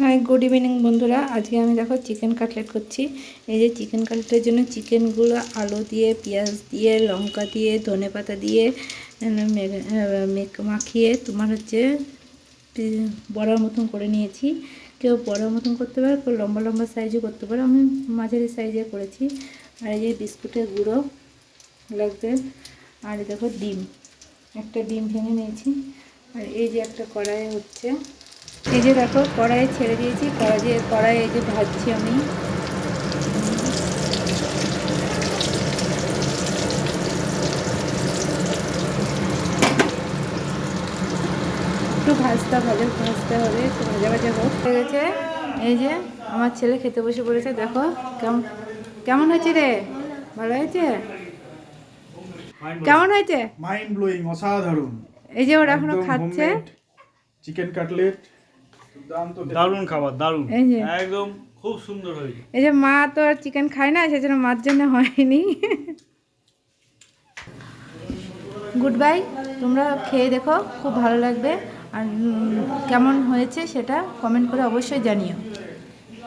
High, good evening বন্ধুরা। আজকে আমি দেখো চিকেন কাটলেট করছি। এই যে চিকেন কাটলেটের জন্য চিকেনগুলো আলু দিয়ে, পেঁয়াজ দিয়ে, লঙ্কা দিয়ে, ধনেপাতা দিয়ে মাখিয়ে তোমার হচ্ছে বড়ার মতন করে নিয়েছি। কেউ বড়ার মতন করতে পারে, কেউ লম্বা লম্বা সাইজে করতে পারে, আমি মাঝারি সাইজে করেছি। আর এই যে বিস্কুটের গুঁড়ো লাগবে, আর দেখো ডিম, একটা ডিম ভেঙে নিয়েছি। আর এই যে একটা কড়াই হচ্ছে, এই যে দেখো কড়াইয়ে ছেড়ে দিয়েছি, কড়াই এই যে ভাজছি আমি। একটু ভাজতে হবে, একটু ভাজা ভাজা হোক। হয়ে গেছে। এই যে আমার ছেলে খেতে বসে পড়েছে, দেখো কেমন কেমন হয়েছে রে? ভালো হয়েছে? কেমন হয়েছে? মাইন্ড ব্লোয়িং, অসাধারণ। এই যে ওরা এখনো খাচ্ছে চিকেন কাটলেট, দারুণ খাবার, দারুণ, এই যে একদম খুব সুন্দর হয়েছে। এই যে মা তো আর চিকেন খায় না, সেজন্য মার জন্য হয়নি। Good bye. তোমরা খেয়ে দেখো, খুব ভালো লাগবে। আর কেমন হয়েছে সেটা কমেন্ট করে অবশ্যই জানিও।